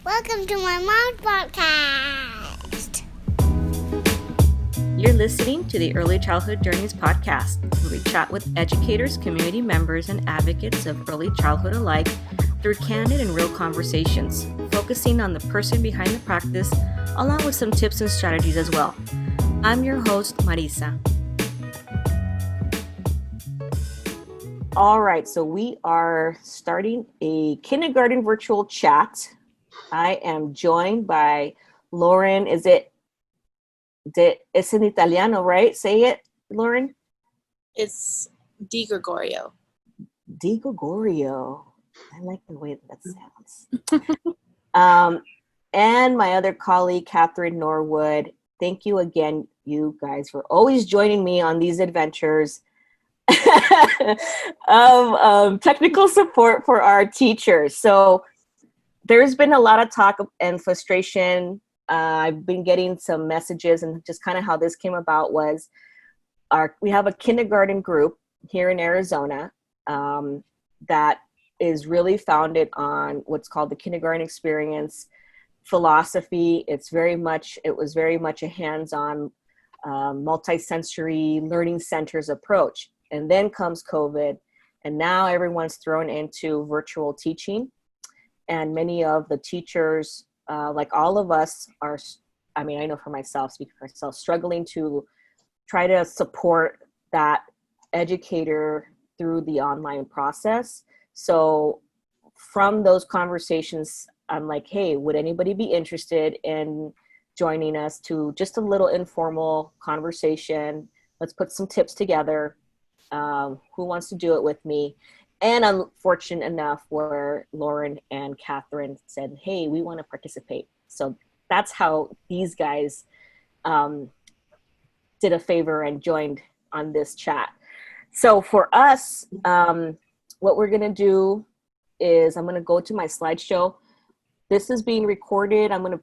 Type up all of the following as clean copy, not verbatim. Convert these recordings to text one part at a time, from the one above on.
Welcome to my mom's podcast. You're listening to the Early Childhood Journeys podcast, where we chat with educators, community members, and advocates of early childhood alike through candid and real conversations, focusing on the person behind the practice, along with some tips and strategies as well. I'm your host, Marissa. All right, so we are starting a kindergarten virtual chat. I am joined by Lauren. Es in Italiano, right? Say it, Lauren. It's Degregorio. Degregorio. I like the way that sounds. And my other colleague, Catherine Norwood. Thank you again, you guys, for always joining me on these adventures of technical support for our teachers. So there's been a lot of talk and frustration. I've been getting some messages, and just kind of how this came about was we have a kindergarten group here in Arizona that is really founded on what's called the kindergarten experience philosophy. It was very much a hands-on, multi-sensory learning centers approach. And then comes COVID, and now everyone's thrown into virtual teaching. And many of the teachers, like all of us, I know for myself, speaking for myself, struggling to try to support that educator through the online process. So from those conversations, I'm like, hey, would anybody be interested in joining us to just a little informal conversation? Let's put some tips together. Who wants to do it with me? And I'm fortunate enough where Lauren and Catherine said, hey, we want to participate. So that's how these guys did a favor and joined on this chat. So for us, what we're going to do is I'm going to go to my slideshow. This is being recorded. I'm going to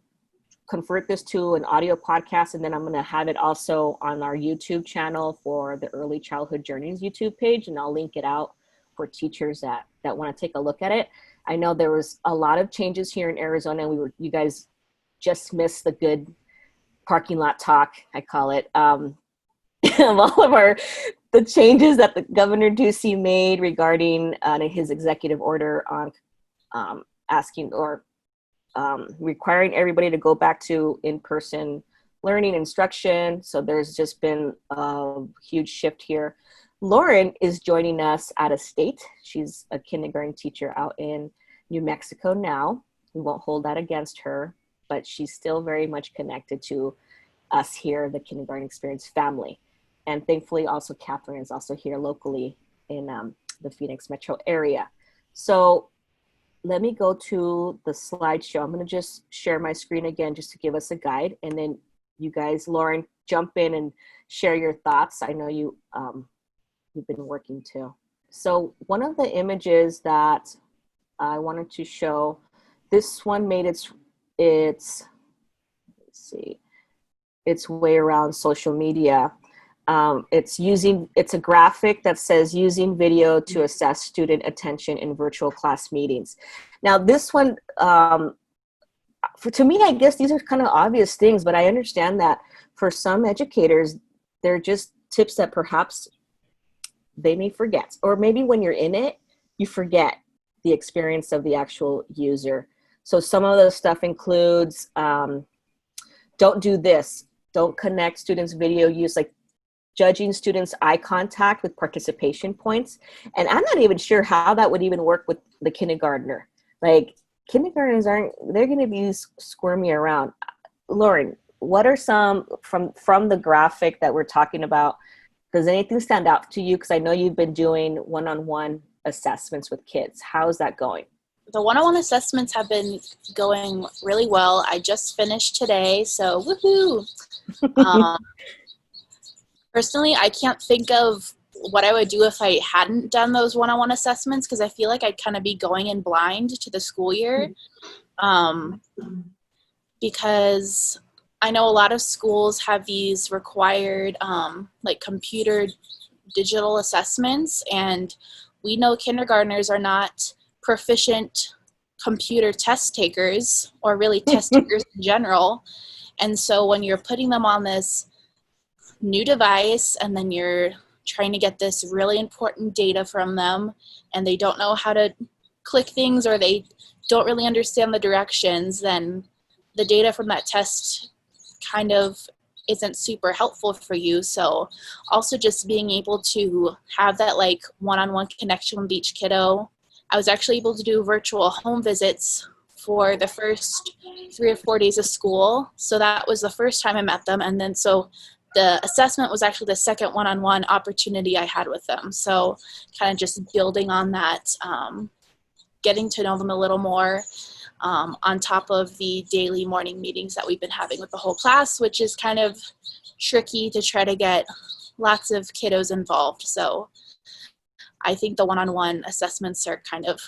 convert this to an audio podcast, and then I'm going to have it also on our YouTube channel for the Early Childhood Journeys YouTube page, and I'll link it out for teachers that want to take a look at it. I know there was a lot of changes here in Arizona, and you guys just missed the good parking lot talk, I call it, of all of the changes that the Governor Ducey made regarding his executive order on asking or requiring everybody to go back to in-person learning instruction. So there's just been a huge shift here. Lauren is joining us out of state. She's a kindergarten teacher out in New Mexico now. We won't hold that against her, but she's still very much connected to us here, the kindergarten experience family. And thankfully also Catherine is also here locally in the Phoenix metro area. So let me go to the slideshow. I'm going to just share my screen again just to give us a guide. And then you guys, Lauren, jump in and share your thoughts. I know you've been working too. So one of the images that I wanted to show, this one made its way around social media. It's a graphic that says using video to assess student attention in virtual class meetings. Now this one, to me, I guess these are kind of obvious things, but I understand that for some educators, they're just tips that perhaps they may forget, or maybe when you're in it, you forget the experience of the actual user. So some of the stuff includes, don't do this, don't connect students' video use, like judging students' eye contact with participation points. And I'm not even sure how that would even work with the kindergartner. Like kindergartners they're going to be squirmy around. Lauren, what are some from the graphic that we're talking about? Does anything stand out to you? Because I know you've been doing one-on-one assessments with kids. How's that going? The one-on-one assessments have been going really well. I just finished today, so woohoo! Personally, I can't think of what I would do if I hadn't done those one-on-one assessments, because I feel like I'd kind of be going in blind to the school year. Because I know a lot of schools have these required like computer digital assessments, and we know kindergartners are not proficient computer test takers, or really test takers in general. And so when you're putting them on this new device and then you're trying to get this really important data from them and they don't know how to click things or they don't really understand the directions, then the data from that test kind of isn't super helpful for you. So also just being able to have that like one-on-one connection with each kiddo. I was actually able to do virtual home visits for the first 3 or 4 days of school. So that was the first time I met them. And then so the assessment was actually the second one-on-one opportunity I had with them. So kind of just building on that, getting to know them a little more, on top of the daily morning meetings that we've been having with the whole class, which is kind of tricky to try to get lots of kiddos involved. So I think the one-on-one assessments are kind of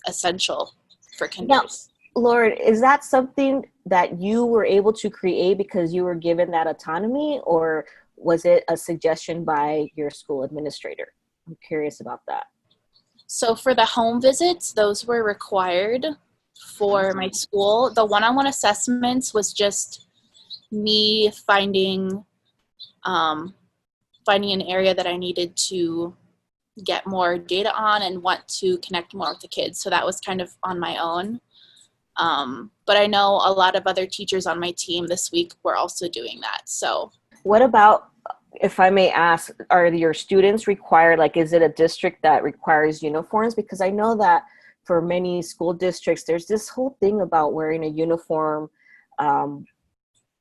essential for kinders. Now, Lauren, is that something that you were able to create because you were given that autonomy, or was it a suggestion by your school administrator? I'm curious about that. So for the home visits, those were required for my school. The one-on-one assessments was just me finding an area that I needed to get more data on and want to connect more with the kids. So that was kind of on my own. But I know a lot of other teachers on my team this week were also doing that. So what about, if I may ask, are your students required, like, is it a district that requires uniforms? Because I know that for many school districts, there's this whole thing about wearing a uniform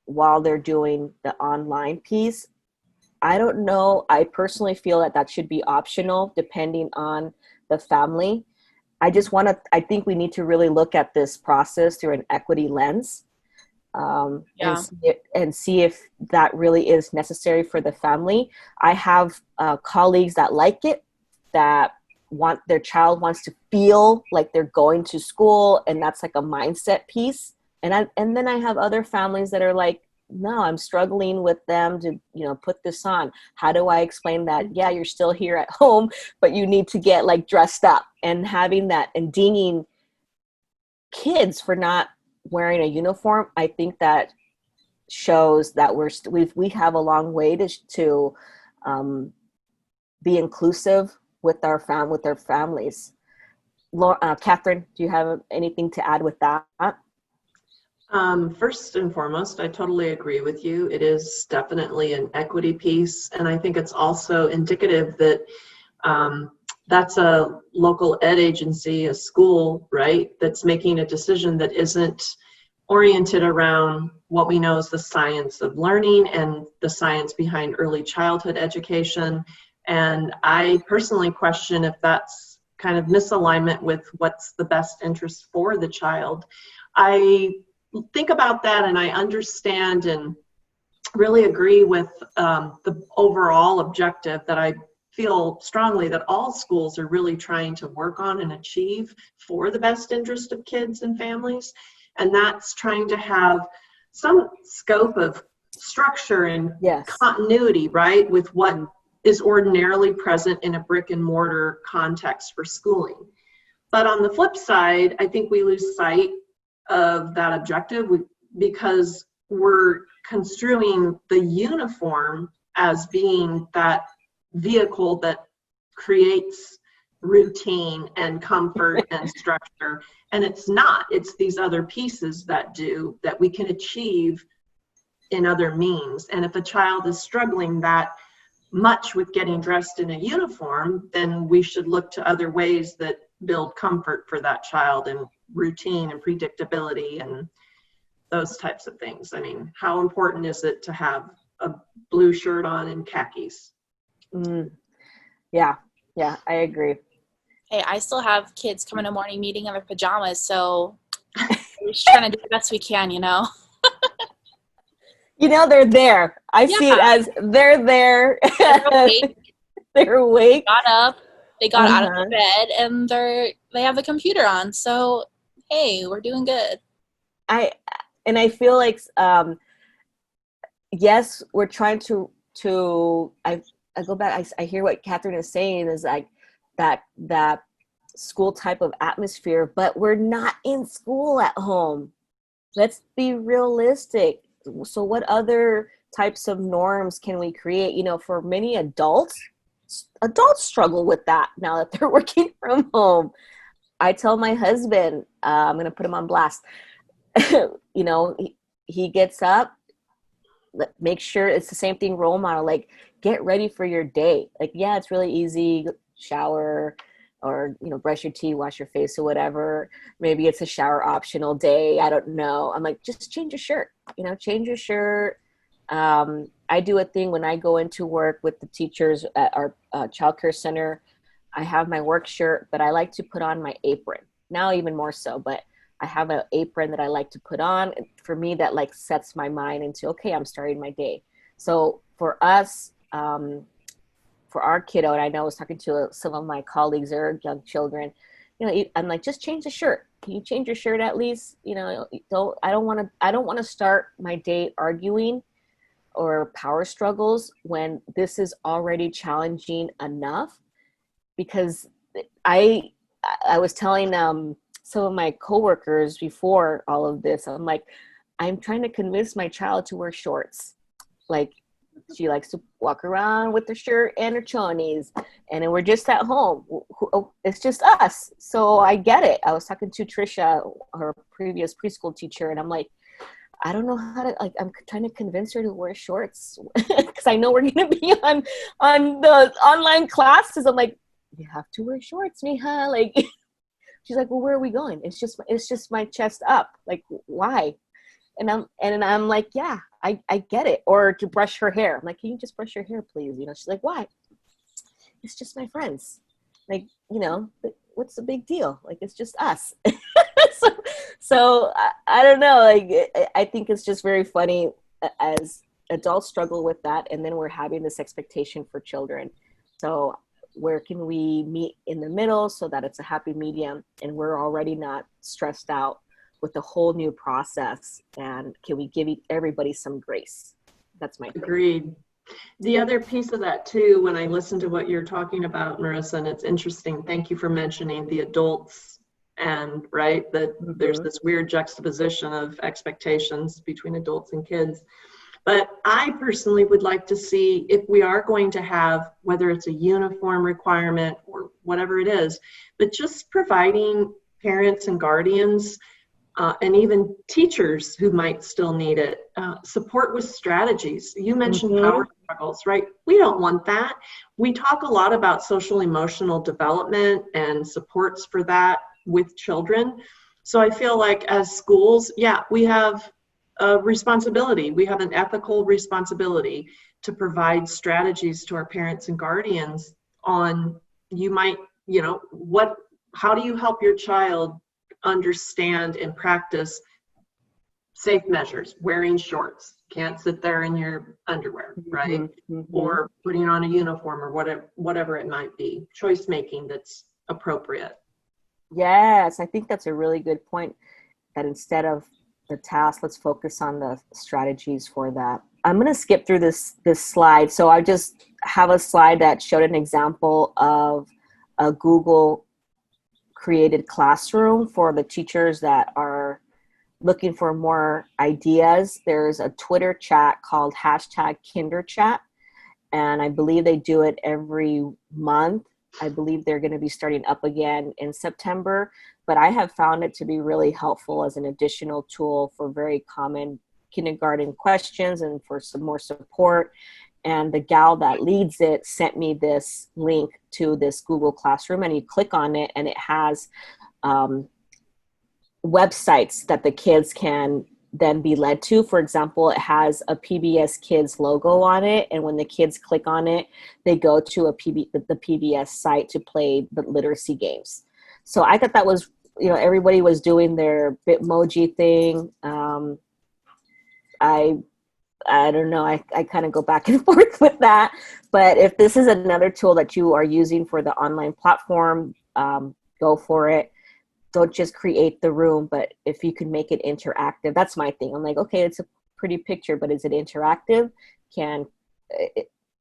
while they're doing the online piece. I don't know. I personally feel that that should be optional depending on the family. I think we need to really look at this process through an equity lens, and see if that really is necessary for the family. I have colleagues that like it, that want their child wants to feel like they're going to school, and that's like a mindset piece. And then I have other families that are like, no, I'm struggling with them to, put this on. How do I explain that? Yeah, you're still here at home, but you need to get like dressed up, and having that and dinging kids for not wearing a uniform. I think that shows that we have a long way to be inclusive with their families. Catherine, do you have anything to add with that? First and foremost, I totally agree with you. It is definitely an equity piece, and I think it's also indicative that that's a local ed agency, a school, right, that's making a decision that isn't oriented around what we know is the science of learning and the science behind early childhood education. And I personally question if that's kind of misalignment with what's the best interest for the child. I think about that, and I understand and really agree with the overall objective that I feel strongly that all schools are really trying to work on and achieve for the best interest of kids and families. And that's trying to have some scope of structure and continuity, right, with what is ordinarily present in a brick and mortar context for schooling. But on the flip side, I think we lose sight of that objective because we're construing the uniform as being that vehicle that creates routine and comfort and structure, and it's not. It's these other pieces that we can achieve in other means. And if a child is struggling that much with getting dressed in a uniform, then we should look to other ways that build comfort for that child and routine and predictability and those types of things. I mean, how important is it to have a blue shirt on and khakis? Yeah, I agree. Hey, I still have kids come in a morning meeting in their pajamas, so we're just trying to do the best we can, They're there. I see it as they're there. They're awake. They're awake. Got up. They got out of the bed, and they have the computer on. So, hey, we're doing good. I feel like, yes, we're trying to. I go back. I hear what Catherine is saying is like that school type of atmosphere, but we're not in school at home. Let's be realistic. So what other types of norms can we create? You know, for many adults struggle with that now that they're working from home. I tell my husband, I'm going to put him on blast. You know, he gets up, make sure it's the same thing, role model, like get ready for your day. Like, yeah, it's really easy, shower or, you know, brush your teeth, wash your face or whatever. Maybe it's a shower optional day. I don't know. I'm like, just change your shirt, you know, change your shirt. I do a thing when I go into work with the teachers at our childcare center. I have my work shirt, but I like to put on my apron now, even more so, but I have an apron that I like to put on. For me, that like sets my mind into, okay, I'm starting my day. So for us, for our kiddo, and I know I was talking to some of my colleagues or young children, you know, I'm like, just change the shirt. Can you change your shirt at least? You know, I don't want to start my day arguing or power struggles when this is already challenging enough. Because I was telling some of my coworkers before all of this, I'm like, I'm trying to convince my child to wear shorts. Like, she likes to walk around with her shirt and her chonies, and then we're just at home. It's just us. So I get it. I was talking to Trisha, her previous preschool teacher, and I'm like, I don't know how to, like, I'm trying to convince her to wear shorts because I know we're going to be on the online classes. I'm like, you have to wear shorts, mija. Like, she's like, well, where are we going? It's just my chest up. Like, why? And I'm like, yeah, I get it. Or to brush her hair. I'm like, can you just brush your hair, please? You know, she's like, why? It's just my friends. Like, you know, what's the big deal? Like, it's just us. so I don't know. Like, I think it's just very funny as adults struggle with that. And then we're having this expectation for children. So where can we meet in the middle so that it's a happy medium and we're already not stressed out with the whole new process? And can we give everybody some grace? That's my thing. Agreed. The other piece of that too, when I listen to what you're talking about, Marissa, and it's interesting, thank you for mentioning the adults, and right, that there's this weird juxtaposition of expectations between adults and kids. But I personally would like to see, if we are going to have, whether it's a uniform requirement or whatever it is, but just providing parents and guardians and even teachers who might still need it, support with strategies. You mentioned power struggles, right? We don't want that. We talk a lot about social emotional development and supports for that with children. So I feel like as schools, yeah, we have a responsibility. We have an ethical responsibility to provide strategies to our parents and guardians on, how do you help your child understand and practice safe measures, wearing shorts, can't sit there in your underwear, right? Or putting on a uniform or whatever it might be, choice making that's appropriate. Yes, I think that's a really good point, that instead of the task, let's focus on the strategies for that. I'm going to skip through this slide. So I just have a slide that showed an example of a Google created classroom for the teachers that are looking for more ideas. There's a Twitter chat called #KinderChat, and I believe they do it every month. I believe they're going to be starting up again in September, but I have found it to be really helpful as an additional tool for very common kindergarten questions and for some more support. And the gal that leads it sent me this link to this Google Classroom, and you click on it and it has websites that the kids can then be led to. For example, it has a PBS Kids logo on it, and when the kids click on it, they go to the PBS site to play the literacy games. So I thought that was, everybody was doing their Bitmoji thing. I don't know, I kind of go back and forth with that, but if this is another tool that you are using for the online platform, go for it. Don't just create the room, but if you can make it interactive, that's my thing. I'm like, okay, it's a pretty picture, but is it interactive? Can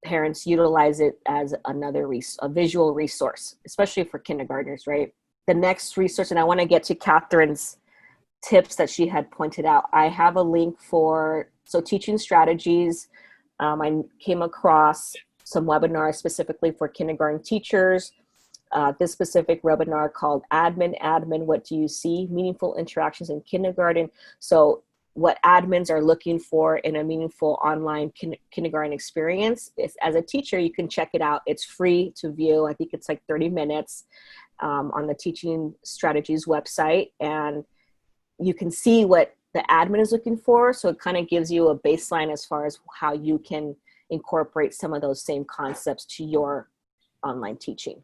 parents utilize it as a visual resource, especially for kindergartners, right? the next resource, and I want to get to Catherine's tips that she had pointed out. I have a link for, so teaching strategies. I came across some webinars specifically for kindergarten teachers. This specific webinar called Admin, What Do You See? Meaningful Interactions in Kindergarten. So what admins are looking for in a meaningful online kindergarten experience. As a teacher, you can check it out. It's free to view. I think it's like 30 minutes on the Teaching Strategies website. And you can see what the admin is looking for. So it kind of gives you a baseline as far as how you can incorporate some of those same concepts to your online teaching.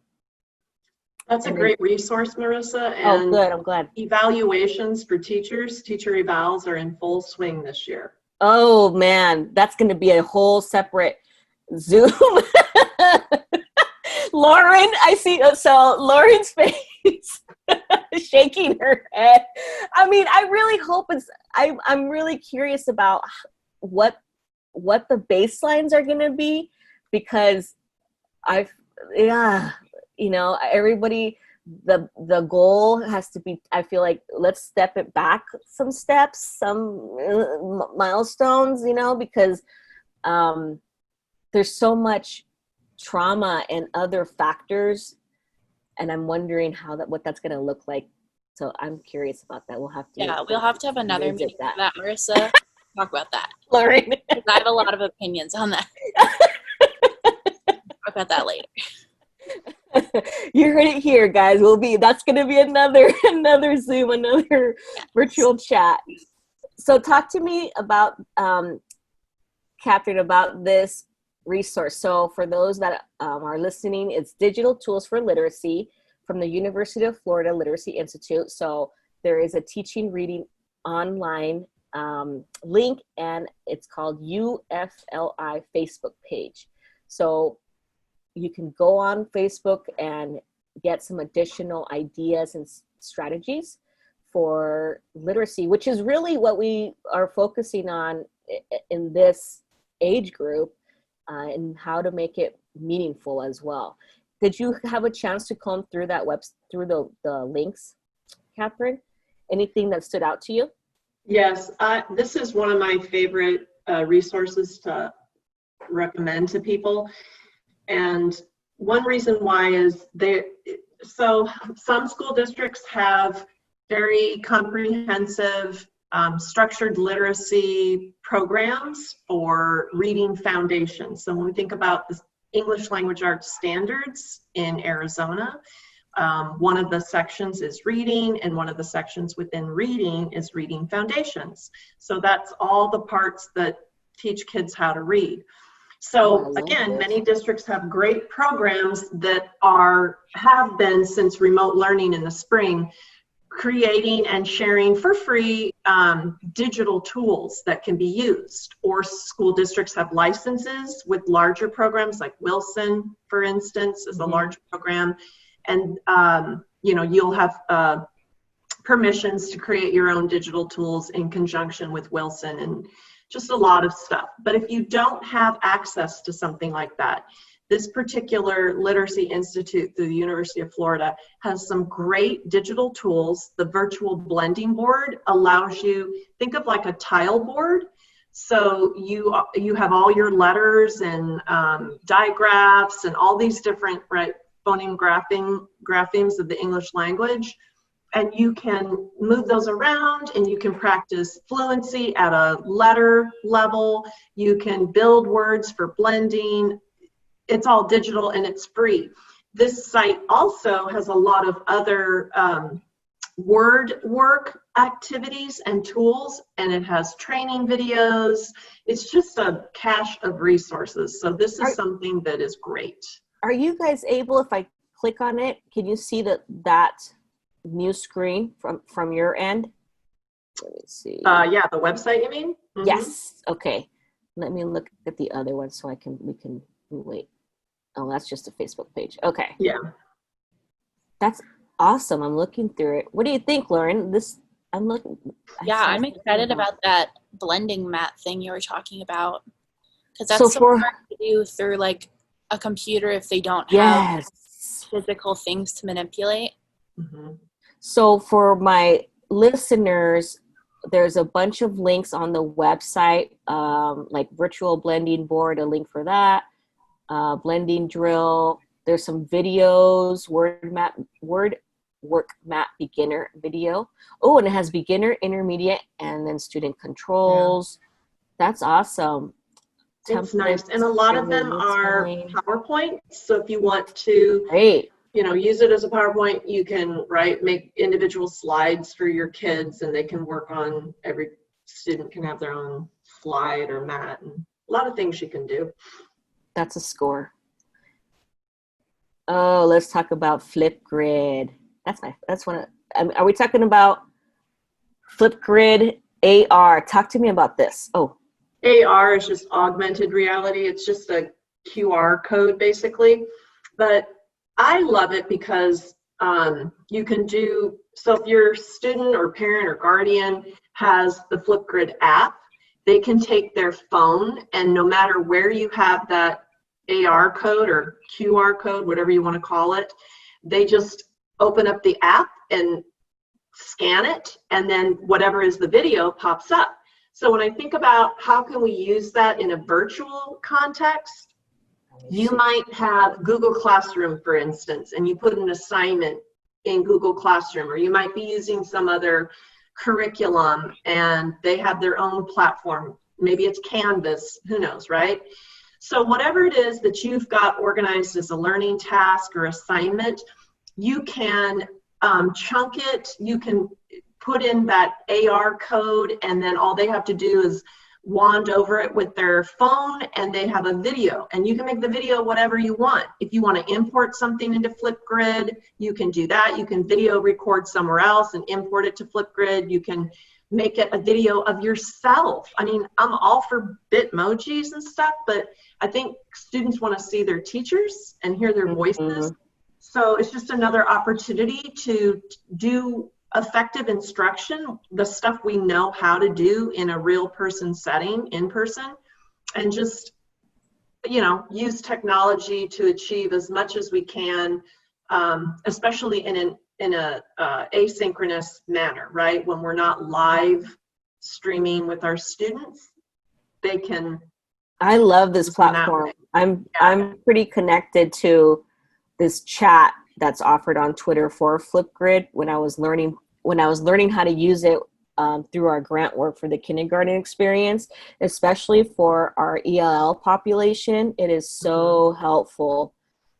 That's a great resource, Marissa. And oh, good. I'm glad. Evaluations for teachers, teacher evals are in full swing this year. Oh, man. That's going to be a whole separate Zoom. Lauren, I see. So Lauren's face shaking her head. I mean, I really hope I'm really curious about what the baselines are going to be, because everybody, the goal has to be, I feel like, let's step it back some steps, some milestones, because there's so much trauma and other factors, and I'm wondering what that's going to look like. So I'm curious about that. We'll have to have another meeting for that, Marissa. Talk about that, Lauren. I have a lot of opinions on that. Talk about that later. You heard it here, guys. That's going to be another Zoom, another virtual chat. So talk to me about, Catherine, about this resource. So for those that are listening, it's Digital Tools for Literacy from the University of Florida Literacy Institute. So there is a teaching reading online link, and it's called UFLI Facebook page. So you can go on Facebook and get some additional ideas and strategies for literacy, which is really what we are focusing on in this age group, and how to make it meaningful as well. Did you have a chance to comb through that through the links, Catherine? Anything that stood out to you? Yes, this is one of my favorite resources to recommend to people. And one reason why is some school districts have very comprehensive structured literacy programs for reading foundations. So when we think about the English language arts standards in Arizona, one of the sections is reading, and one of the sections within reading is reading foundations. So that's all the parts that teach kids how to read. So again, many districts have great programs that have been since remote learning in the spring, creating and sharing for free digital tools that can be used. Or school districts have licenses with larger programs, like Wilson, for instance, is a large program. And you'll have permissions to create your own digital tools in conjunction with Wilson, and just a lot of stuff. But if you don't have access to something like that, this particular Literacy Institute through the University of Florida has some great digital tools. The virtual blending board allows you, think of like a tile board. So you have all your letters and digraphs and all these different phoneme graphemes of the English language. And you can move those around, and you can practice fluency at a letter level. You can build words for blending. It's all digital and it's free. This site also has a lot of other word work activities and tools, and it has training videos. It's just a cache of resources. So this is something that is great. Are you guys able, if I click on it, can you see that new screen from your end? Let me see. Yeah, the website, you mean? Mm-hmm. Yes. Okay. Let me look at the other one so we can wait. Oh, that's just a Facebook page. Okay. Yeah. That's awesome. I'm looking through it. What do you think, Lauren? I'm I'm excited about that blending mat thing you were talking about, because that's so hard to do through like a computer if they don't have physical things to manipulate. Mm-hmm. So for my listeners, there's a bunch of links on the website, like virtual blending board, a link for that, blending drill. There's some videos, word work map beginner video. Oh, and it has beginner, intermediate, and then student controls. Yeah. That's awesome. It's nice. And a lot of them are PowerPoint. So if you want to, use it as a PowerPoint, you can make individual slides for your kids, and they can work on, every student can have their own slide or mat, and a lot of things you can do. That's a score. Oh, let's talk about Flipgrid. That's one of, are we talking about Flipgrid AR? Talk to me about this. Oh. AR is just augmented reality. It's just a QR code basically, but I love it because you can do, so if your student or parent or guardian has the Flipgrid app, they can take their phone, and no matter where you have that AR code or QR code, whatever you want to call it, they just open up the app and scan it, and then whatever is the video pops up. So when I think about how can we use that in a virtual context, you might have Google Classroom, for instance, and you put an assignment in Google Classroom, or you might be using some other curriculum and they have their own platform. Maybe it's Canvas, who knows, right? So whatever it is that you've got organized as a learning task or assignment, you can chunk it, you can put in that AR code, and then all they have to do is wand over it with their phone, and they have a video, and you can make the video whatever you want. If you want to import something into Flipgrid, you can do that. You can video record somewhere else and import it to Flipgrid. You can make it a video of yourself. I mean, I'm all for Bitmojis and stuff, but I think students want to see their teachers and hear their voices. So it's just another opportunity to do effective instruction, the stuff we know how to do in a real person setting, in person, and just, use technology to achieve as much as we can, especially in a asynchronous manner, right? When we're not live streaming with our students, they can. I love this platform. I'm pretty connected to this chat that's offered on Twitter for Flipgrid. When I was learning how to use it through our grant work for the kindergarten experience, especially for our ELL population, it is so helpful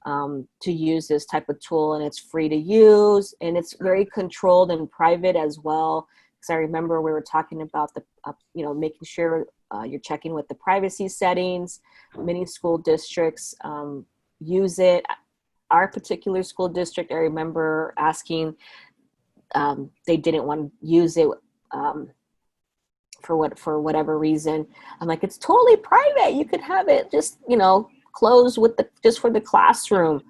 to use this type of tool, and it's free to use, and it's very controlled and private as well. Because I remember we were talking about the, making sure you're checking with the privacy settings. Many school districts use it. Our particular school district, I remember asking, they didn't want to use it for whatever reason. I'm like, it's totally private. You could have it just, closed with just for the classroom,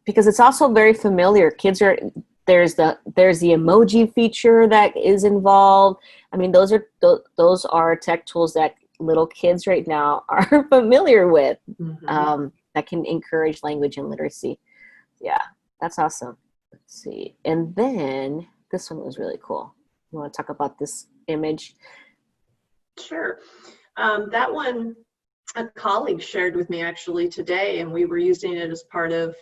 because it's also very familiar. There's the emoji feature that is involved. I mean, those are tech tools that little kids right now are familiar with, that can encourage language and literacy. Yeah, that's awesome. Let's see. And then this one was really cool. You want to talk about this image? Sure. That one, a colleague shared with me actually today, and we were using it as part of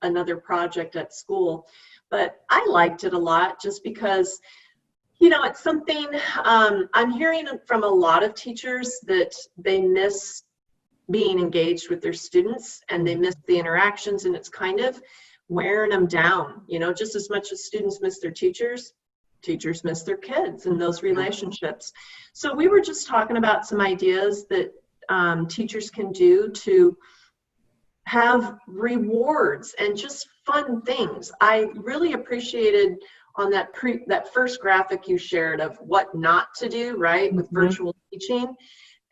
another project at school. But I liked it a lot just because, it's something I'm hearing from a lot of teachers that they miss being engaged with their students, and they miss the interactions, and it's kind of wearing them down, just as much as students miss their teachers miss their kids and those relationships. So we were just talking about some ideas that teachers can do to have rewards and just fun things. I really appreciated on that first graphic you shared of what not to do, right, with virtual teaching.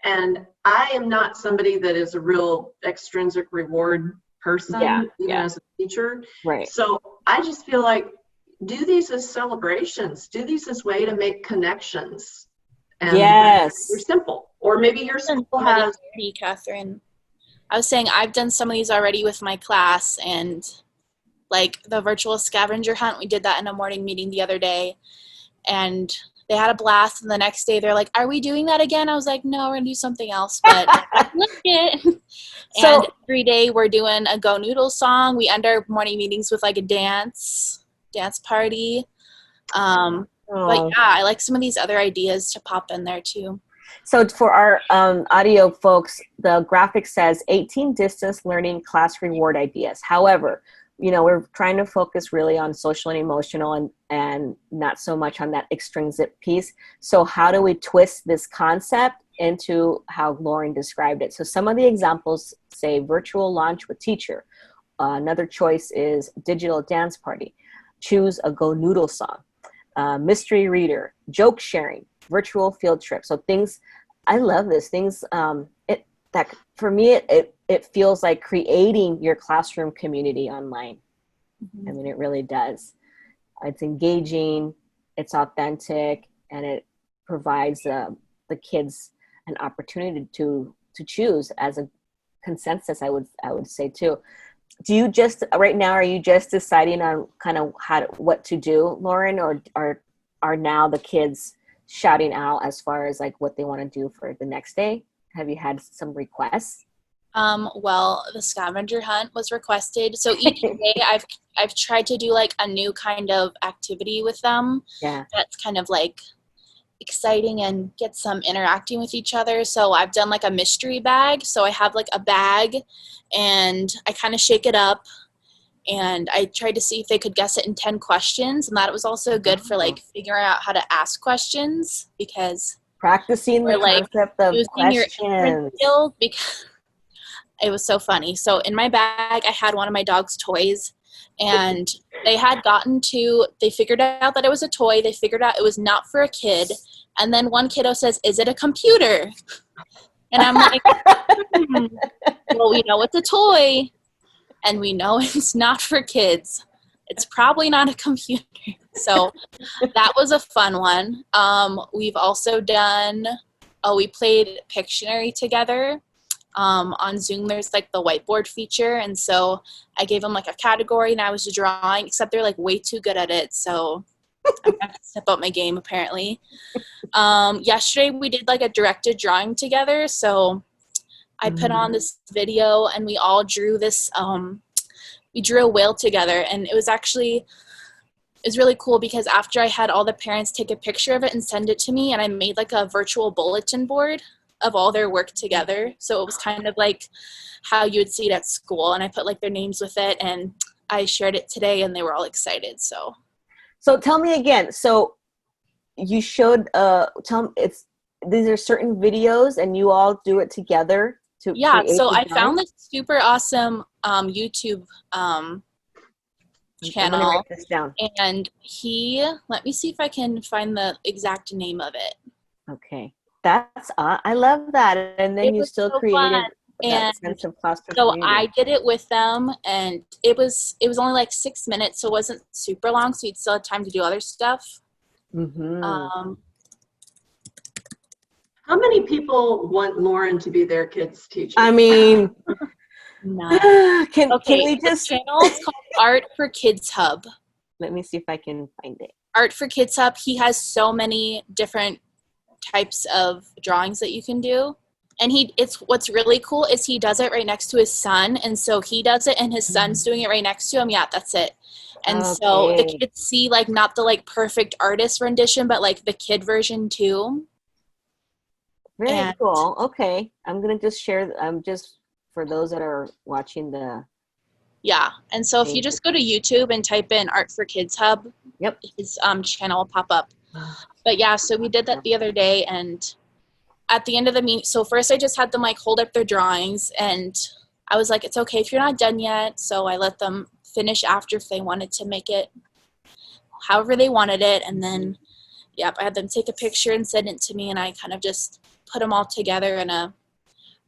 And I am not somebody that is a real extrinsic reward person, even as a teacher. Right. So I just feel like, do these as celebrations. Do these as way to make connections. And they're simple. Or maybe your school has. Catherine, I was saying I've done some of these already with my class, and like the virtual scavenger hunt. We did that in a morning meeting the other day, and they had a blast. And the next day they're like, are we doing that again? I was like, no, we're gonna do something else, but I like it. So, and every day we're doing a Go Noodle song. We end our morning meetings with like a dance party. But yeah, I like some of these other ideas to pop in there too. So for our audio folks, the graphic says 18 distance learning class reward ideas. However, we're trying to focus really on social and emotional and not so much on that extrinsic piece. So how do we twist this concept into how Lauren described it? So some of the examples say virtual launch with teacher. Another choice is digital dance party. Choose a Go Noodle song. Mystery reader, joke sharing, virtual field trip. So things, I love this. Things that for me, it feels like creating your classroom community online. Mm-hmm. I mean, it really does. It's engaging, it's authentic, and it provides the kids an opportunity to choose as a consensus. I would say too. Do you just right now? Are you just deciding on kind of what to do, Lauren, or are now the kids shouting out as far as like what they want to do for the next day? Have you had some requests? Well, the scavenger hunt was requested. So each day I've tried to do like a new kind of activity with them. Yeah. That's kind of like exciting and get some interacting with each other. So I've done like a mystery bag. So I have like a bag and I kind of shake it up and I tried to see if they could guess it in 10 questions. And that was also good for like figuring out how to ask questions, because practicing the concept of questions. Because it was so funny. So in my bag, I had one of my dog's toys, and they figured out that it was a toy. They figured out it was not for a kid. And then one kiddo says, is it a computer? And I'm like, well, we know it's a toy, and we know it's not for kids. It's probably not a computer. So that was a fun one. We've also done, we played Pictionary together. On Zoom, there's like the whiteboard feature. And so I gave them like a category and I was drawing, except they're like way too good at it. So I'm going to step up my game apparently. Yesterday we did like a directed drawing together. So I put on this video and we all drew this, we drew a whale together, and it was really cool because after I had all the parents take a picture of it and send it to me, and I made like a virtual bulletin board of all their work together. So it was kind of like how you would see it at school, and I put like their names with it, and I shared it today and they were all excited. So tell me again. So you showed, these are certain videos and you all do it together to yeah. So I found this super awesome YouTube channel, write this down. And let me see if I can find the exact name of it. Okay. That's I love that. And then you still created that sense of classroom so community. I did it with them, and it was only like 6 minutes, so it wasn't super long, so you'd still have time to do other stuff. Mm-hmm. How many people want Lauren to be their kids' teacher? I mean, none. Can we just? The channel is called Art for Kids Hub. Let me see if I can find it. Art for Kids Hub. He has so many different types of drawings that you can do, and what's really cool is he does it right next to his son, and so he does it and his son's doing it right next to him. Yeah, that's it. And so the kids see like not the like perfect artist rendition, but like the kid version too. Very cool. Okay, I'm gonna just share. Just for those that are watching the. Yeah, and so if you just go to YouTube and type in Art for Kids Hub, yep, his channel will pop up. But yeah, so we did that the other day, and at the end of the meeting, so first I just had them like hold up their drawings, and I was like, it's okay if you're not done yet. So I let them finish after if they wanted to make it however they wanted it. And then, yep, I had them take a picture and send it to me, and I kind of just put them all together in a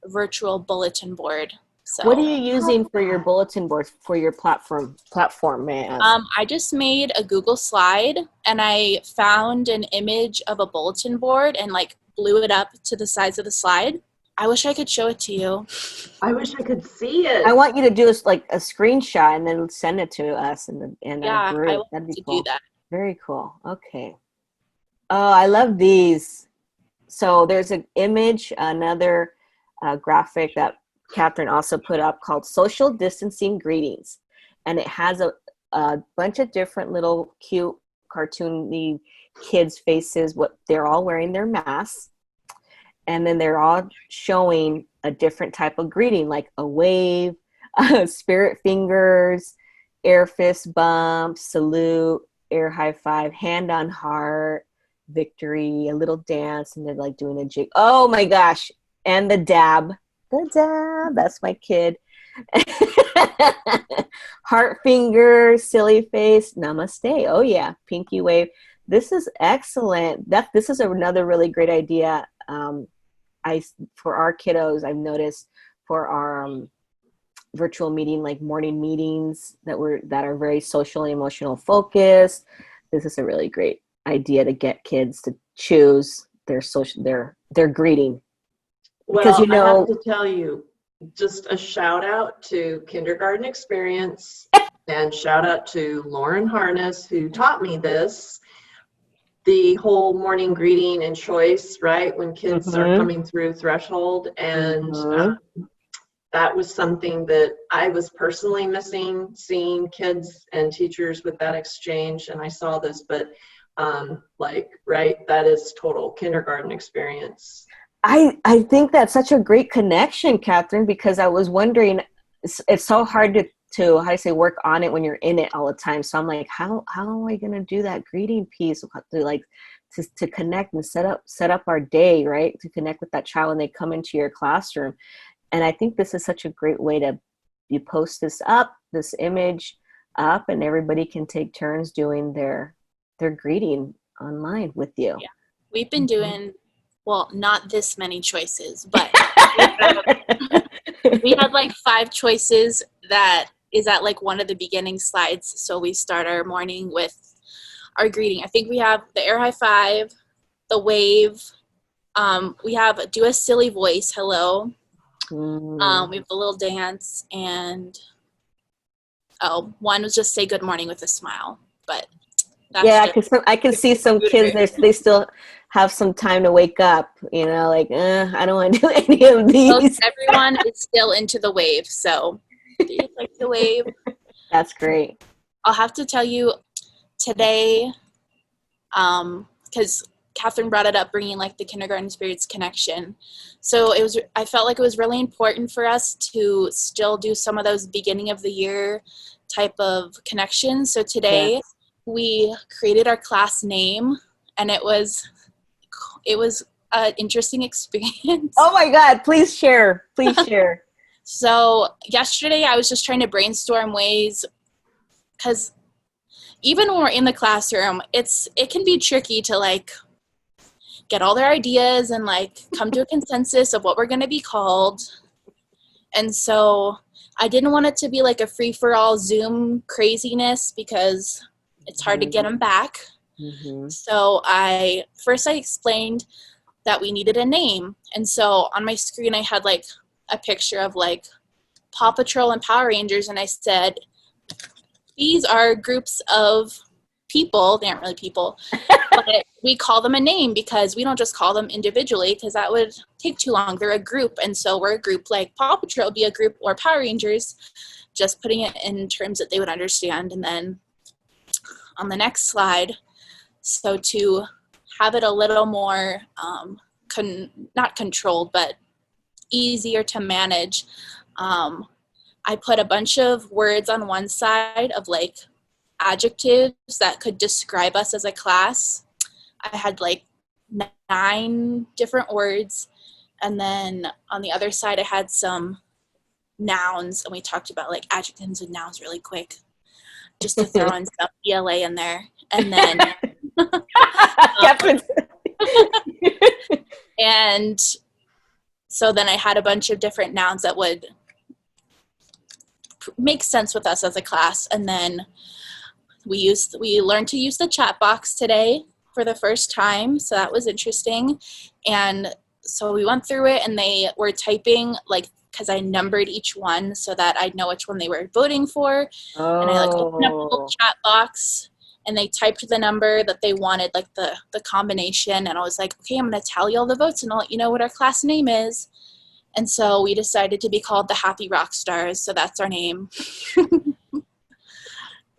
virtual bulletin board. So, what are you using for your bulletin board for your platform, man? I just made a Google slide, and I found an image of a bulletin board and like blew it up to the size of the slide. I wish I could show it to you. I wish I could see it. I want you to do like a screenshot and then send it to us in our Yeah, group. I want That'd be to cool. do that. Very cool. Okay. Oh, I love these. So there's an image, another graphic that Catherine also put up called Social Distancing Greetings. And it has a bunch of different little cute cartoony kids' faces. What they're all wearing their masks. And then they're all showing a different type of greeting, like a wave, spirit fingers, air fist bump, salute, air high five, hand on heart, victory, a little dance, and they're like doing a jig. Oh my gosh. And the dab. The dab. That's my kid. Heart finger, silly face, namaste. Oh yeah. Pinky wave. This is excellent. This is another really great idea. For our kiddos, I've noticed for our virtual meeting, like morning meetings that are very social and emotional focused. This is a really great idea to get kids to choose their greeting. Well, I have to tell you, just a shout out to Kindergarten Experience and shout out to Lauren Harness, who taught me this. The whole morning greeting and choice, right? When kids are coming through threshold. And that was something that I was personally missing, seeing kids and teachers with that exchange. And I saw this, but that is total kindergarten experience. I think that's such a great connection, Catherine, because I was wondering, it's so hard to work on it when you're in it all the time. So I'm like, how am I going to do that greeting piece to connect and set up our day, right? To connect with that child when they come into your classroom. And I think this is such a great way you post this image up, and everybody can take turns doing their greeting online with you. Yeah. We've been doing, well, not this many choices, but we had like 5 choices that is at like one of the beginning slides. So we start our morning with our greeting. I think we have the air high five, the wave. We have do a silly voice, hello. We have the little dance, and one was just say good morning with a smile. But that's because I can see some kids, they still have some time to wake up, like, I don't want to do any of these. Most everyone is still into the wave, so do you like the wave? That's great. I'll have to tell you today, because Catherine brought it up, bringing like the kindergarten spirits connection. So I felt like it was really important for us to still do some of those beginning of the year type of connections. So today we created our class name, and it was an interesting experience. Oh my God, please share. So yesterday I was just trying to brainstorm ways, because even when we're in the classroom, it can be tricky to like get all their ideas and like come to a consensus of what we're going to be called. And so I didn't want it to be like a free-for-all Zoom craziness, because it's hard to get them back. So I explained that we needed a name. And so on my screen I had like a picture of like Paw Patrol and Power Rangers, and I said, these are groups of people. They aren't really people, but we call them a name because we don't just call them individually, because that would take too long. They're a group, and so we're a group. Like Paw Patrol would be a group, or Power Rangers, just putting it in terms that they would understand. And then on the next slide, so to have it a little more not controlled, but easier to manage, I put a bunch of words on one side of like adjectives that could describe us as a class. I had like 9 different words, and then on the other side I had some nouns, and we talked about like adjectives and nouns really quick, just to throw in some ELA in there. And then and so then I had a bunch of different nouns that would make sense with us as a class. And then we learned to use the chat box today for the first time, so that was interesting. And so we went through it, and they were typing, like, because I numbered each one so that I'd know which one they were voting for. Oh. And I like opened up the little chat box, and they typed the number that they wanted, like the combination. And I was like, okay, I'm going to tally all the votes and I'll let you know what our class name is. And so we decided to be called the Happy Rock Stars. So that's our name.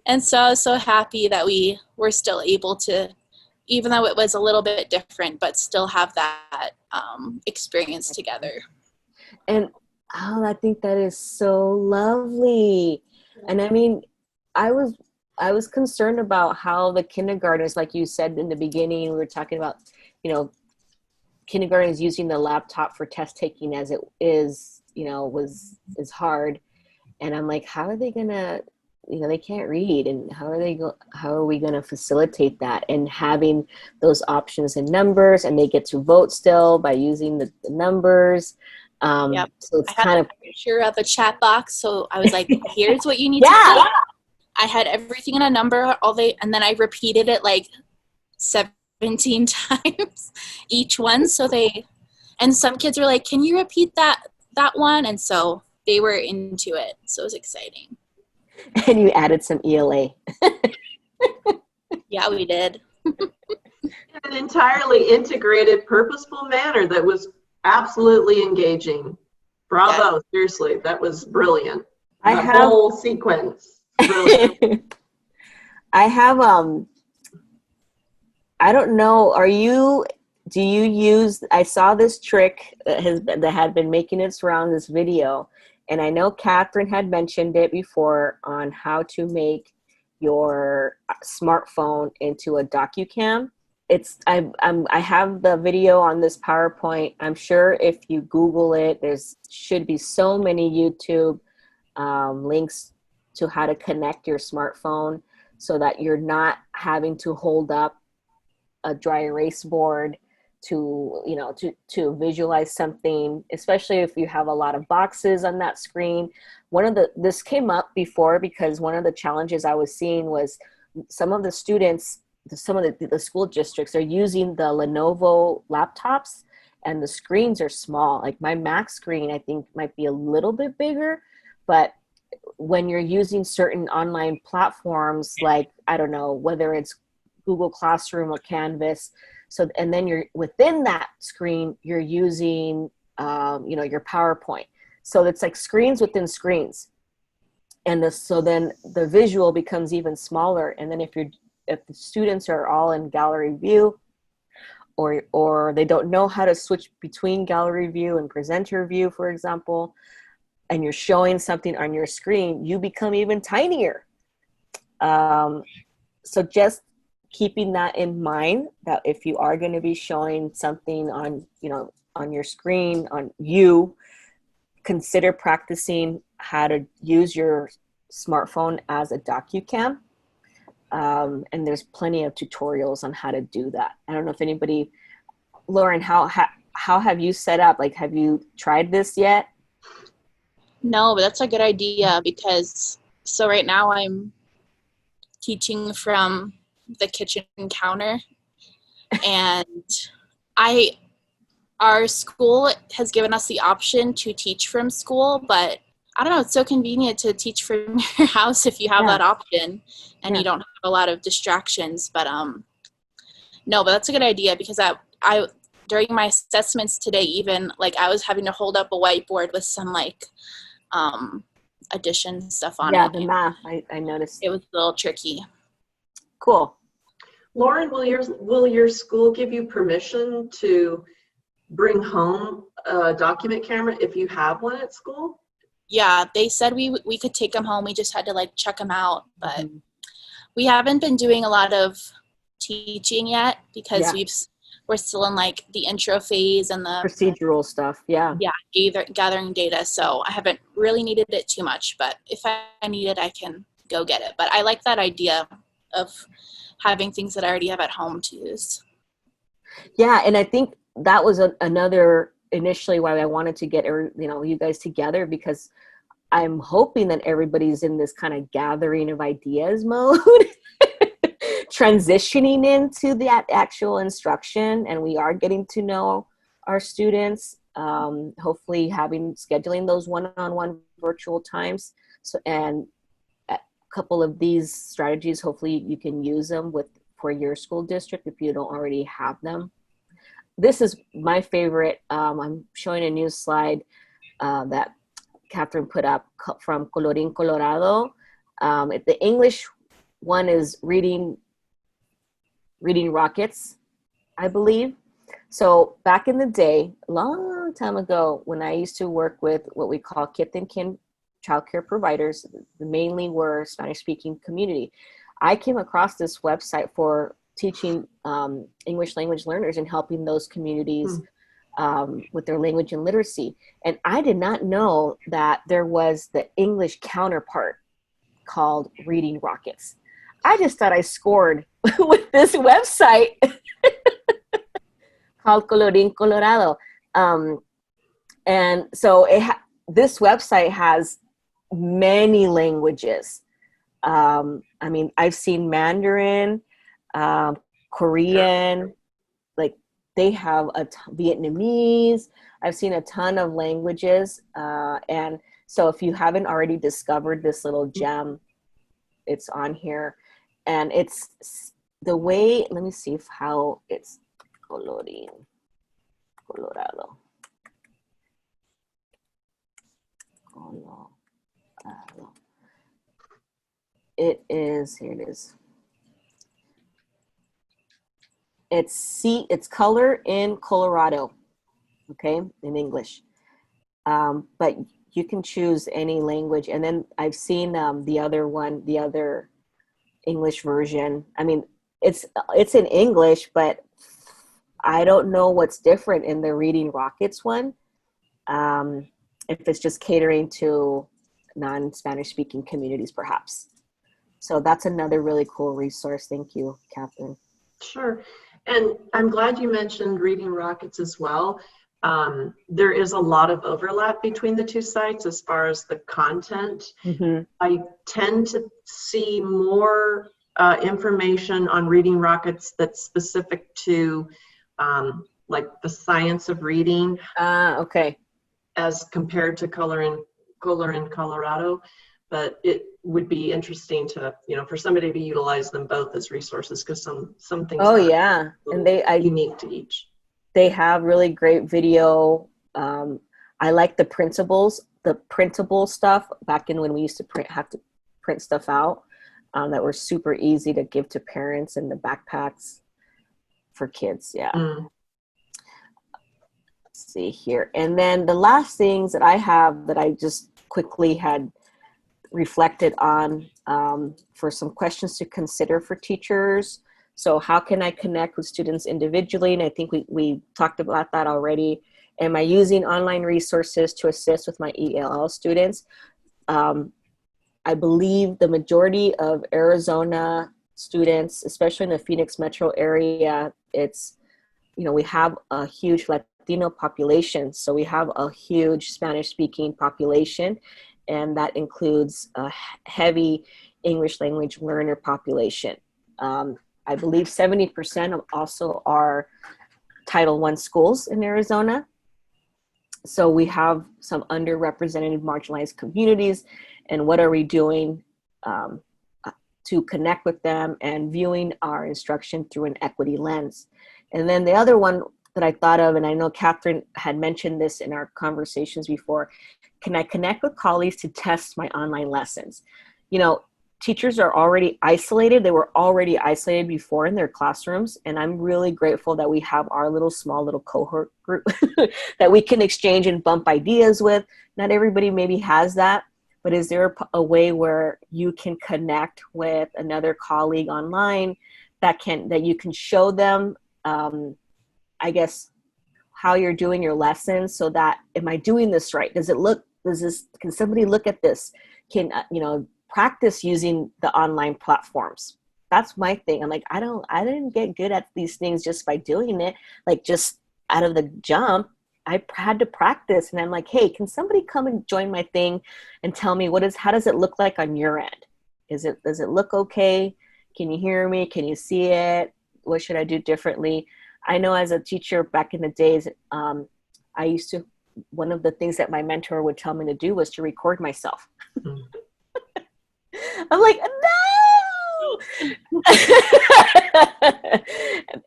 And so I was so happy that we were still able to, even though it was a little bit different, but still have that experience together. And I think that is so lovely. And I mean, I was concerned about how the kindergartners, like you said in the beginning, we were talking about, kindergartners using the laptop for test taking as it is, is hard. And I'm like, how are they gonna, they can't read, and how are we gonna facilitate that? And having those options and numbers, and they get to vote still by using the numbers. Yep. So it's I had a picture of a chat box, so I was like, here's what you need to do. I had everything in a number, and then I repeated it like 17 times each one. So and some kids were like, can you repeat that one? And so they were into it. So it was exciting. And you added some ELA. Yeah, we did. In an entirely integrated, purposeful manner that was absolutely engaging. Bravo, seriously, that was brilliant. The whole sequence. Brilliant. I have I don't know, do you use, I saw this trick that had been making its round, this video, and I know Catherine had mentioned it before on how to make your smartphone into a Docucam. I have the video on this PowerPoint. I'm sure if you Google it, should be so many YouTube links to how to connect your smartphone so that you're not having to hold up a dry erase board to visualize something, especially if you have a lot of boxes on that screen. This came up before because one of the challenges I was seeing was some of the students, some of the school districts are using the Lenovo laptops, and the screens are small. Like my Mac screen, I think might be a little bit bigger, but when you're using certain online platforms, like, I don't know, whether it's Google Classroom or Canvas, so, and then you're within that screen, you're using, your PowerPoint. So it's like screens within screens. And so then the visual becomes even smaller. And then if the students are all in gallery view, or they don't know how to switch between gallery view and presenter view, for example, and you're showing something on your screen, you become even tinier. So just keeping that in mind, that if you are going to be showing something on your screen, consider practicing how to use your smartphone as a Docucam. And there's plenty of tutorials on how to do that. I don't know if anybody, Lauren, how have you set up? Like, have you tried this yet? No, but that's a good idea because, so right now I'm teaching from the kitchen counter, and our school has given us the option to teach from school, but I don't know, it's so convenient to teach from your house if you have that option and you don't have a lot of distractions. But no, but that's a good idea because I during my assessments today, even like I was having to hold up a whiteboard with some like addition stuff on it. Yeah, the math, I noticed. It was a little tricky. Cool. Lauren, will your school give you permission to bring home a document camera if you have one at school? Yeah, they said we could take them home. We just had to like check them out, but we haven't been doing a lot of teaching yet because we're still in like the intro phase and the procedural stuff. Yeah, gathering data. So I haven't really needed it too much, but if I need it, I can go get it. But I like that idea of having things that I already have at home to use. Yeah, and I think that was another initially why I wanted to get you guys together, because I'm hoping that everybody's in this kind of gathering of ideas mode, transitioning into that actual instruction, and we are getting to know our students, hopefully scheduling those one-on-one virtual times. So, and a couple of these strategies, hopefully you can use them for your school district if you don't already have them. This is my favorite. I'm showing a new slide that Catherine put up from Colorín Colorado. The English one is reading rockets, I believe. So back in the day, a long time ago, when I used to work with what we call kith and kin childcare providers, mainly were Spanish-speaking community, I came across this website for teaching English language learners and helping those communities with their language and literacy. And I did not know that there was the English counterpart called Reading Rockets. I just thought I scored with this website called Colorín Colorado. And so this website has many languages. I mean, I've seen Mandarin, Korean, like they have Vietnamese. I've seen a ton of languages. And so if you haven't already discovered this little gem, it's on here. And it's the way, let me see how it's Colorín Colorado. It is, here it is. It's color in Colorado, okay, in English. But you can choose any language. And then I've seen the other English version. I mean, it's in English, but I don't know what's different in the Reading Rockets one. If it's just catering to non-Spanish speaking communities, perhaps. So that's another really cool resource. Thank you, Catherine. Sure. And I'm glad you mentioned Reading Rockets as well. There is a lot of overlap between the two sites as far as the content. Mm-hmm. I tend to see more information on Reading Rockets that's specific to like the science of reading. Okay. As compared to Color in Colorado. But it would be interesting to, for somebody to utilize them both as resources, because some things and they unique to each. They have really great video. I like the printable stuff back in when we used to have to print stuff out that were super easy to give to parents in the backpacks for kids. Yeah. Let's see here. And then the last things that I have that I just quickly had reflected on for some questions to consider for teachers. So how can I connect with students individually? And I think we talked about that already. Am I using online resources to assist with my ELL students? I believe the majority of Arizona students, especially in the Phoenix metro area, it's, we have a huge Latino population. So we have a huge Spanish speaking population, and that includes a heavy English language learner population. I believe 70% of also are Title I schools in Arizona. So we have some underrepresented marginalized communities, and what are we doing to connect with them and viewing our instruction through an equity lens. And then the other one that I thought of, and I know Catherine had mentioned this in our conversations before, can I connect with colleagues to test my online lessons? Teachers are already isolated. They were already isolated before in their classrooms. And I'm really grateful that we have our small little cohort group that we can exchange and bump ideas with. Not everybody maybe has that, but is there a way where you can connect with another colleague online that you can show them, I guess, how you're doing your lessons, so that, am I doing this right? Can somebody look at this? Can, practice using the online platforms. That's my thing. I'm like, I didn't get good at these things just by doing it. Like, just out of the jump, I had to practice. And I'm like, hey, can somebody come and join my thing and tell me how does it look like on your end? Does it look okay? Can you hear me? Can you see it? What should I do differently? I know as a teacher back in the days, one of the things that my mentor would tell me to do was to record myself. Mm. I'm like, no!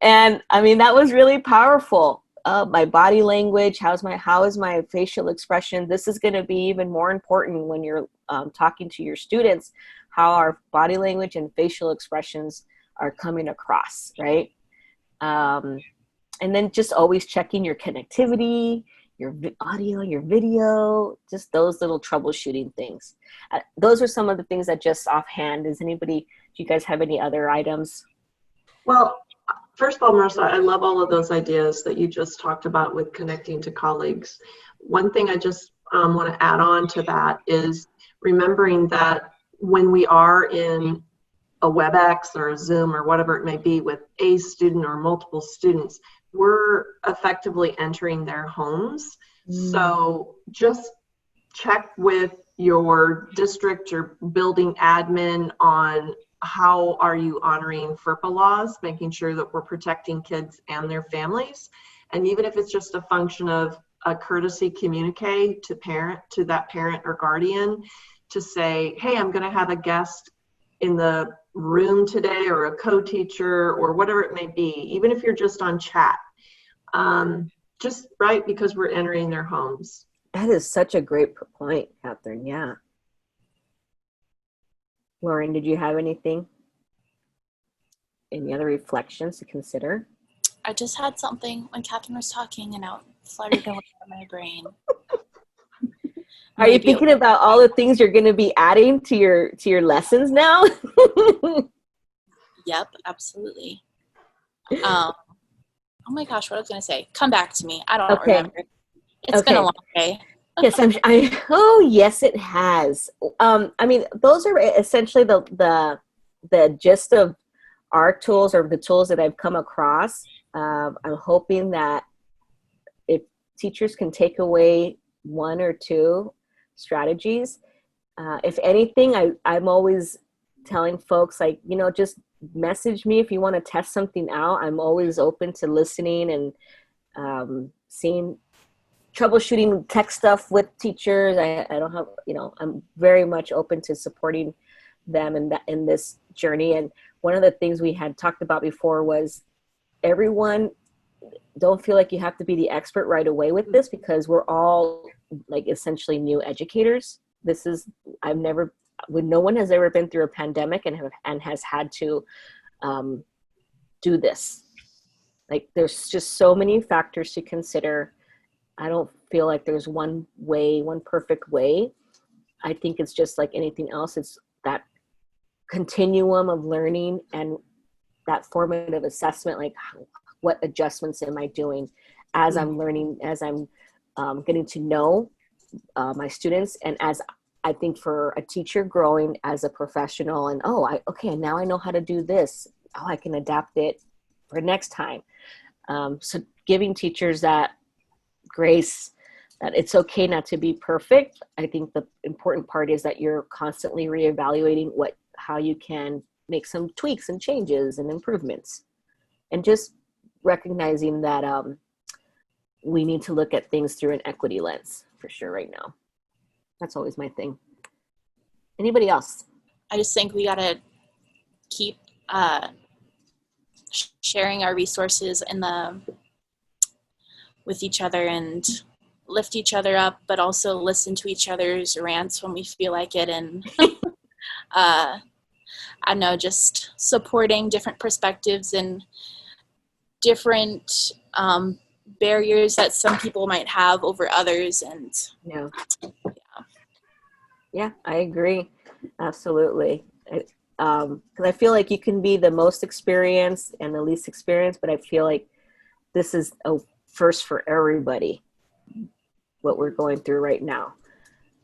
And I mean, that was really powerful. My body language, how is my facial expression? This is going to be even more important when you're talking to your students, how our body language and facial expressions are coming across, right? And then just always checking your connectivity, your audio, your video, just those little troubleshooting things. Those are some of the things that just offhand. Do you guys have any other items? Well, first of all, Marissa, I love all of those ideas that you just talked about with connecting to colleagues. One thing I just want to add on to that is remembering that when we are in a WebEx or a Zoom or whatever it may be with a student or multiple students, we're effectively entering their homes. So just check with your district or building admin on how are you honoring FERPA laws, making sure that we're protecting kids and their families. And even if it's just a function of a courtesy communique to that parent or guardian to say, hey, I'm going to have a guest in the room today, or a co-teacher, or whatever it may be, even if you're just on chat, just right, because we're entering their homes. That is such a great point, Catherine. Yeah. Lauren, did you have anything? Any other reflections to consider? I just had something when Catherine was talking and out fluttered away from my brain. Are you thinking about all the things you're going to be adding to your lessons now? Yep, absolutely. Oh my gosh, what I was going to say. Come back to me. I don't remember. It's been a long day. Yes, yes, it has. I mean, those are essentially the gist of our tools, or the tools that I've come across. I'm hoping that if teachers can take away one or two strategies, if anything, I'm always telling folks, like, just message me if you want to test something out. I'm always open to listening and troubleshooting tech stuff with teachers. I don't have, I'm very much open to supporting them in this journey. And one of the things we had talked about before was everyone don't feel like you have to be the expert right away with this, because we're all like essentially new educators. No one has ever been through a pandemic and has had to do this. Like, there's just so many factors to consider. I don't feel like there's one perfect way. I think it's just like anything else. It's that continuum of learning and that formative assessment, like what adjustments am I doing as I'm learning, as I'm getting to know my students, and as I think for a teacher growing as a professional, and now I know how to do this. I can adapt it for next time. So giving teachers that grace, that it's okay not to be perfect. I think the important part is that you're constantly reevaluating how you can make some tweaks and changes and improvements, and just recognizing that we need to look at things through an equity lens for sure right now. That's always my thing. Anybody else? I just think we got to keep sharing our resources with each other and lift each other up, but also listen to each other's rants when we feel like it. And I don't know, just supporting different perspectives and different barriers that some people might have over others. And yeah, I agree. Absolutely. Because I feel like you can be the most experienced and the least experienced, but I feel like this is a first for everybody, what we're going through right now.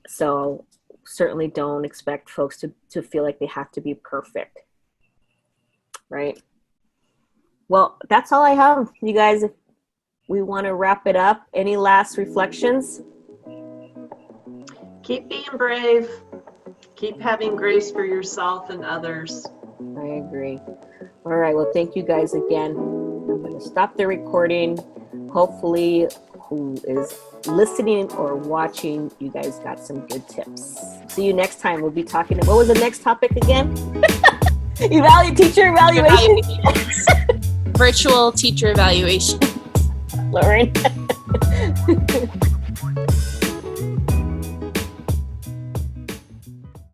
So certainly don't expect folks to feel like they have to be perfect, right? Well, that's all I have. You guys, if we want to wrap it up, any last reflections? Keep being brave. Keep having grace for yourself and others. I agree. All right. Well, thank you guys again. going to stop the recording. Hopefully, who is listening or watching, you guys got some good tips. See you next time. We'll be talking. What was the next topic again? Teacher evaluation. Virtual teacher evaluation. Lauren.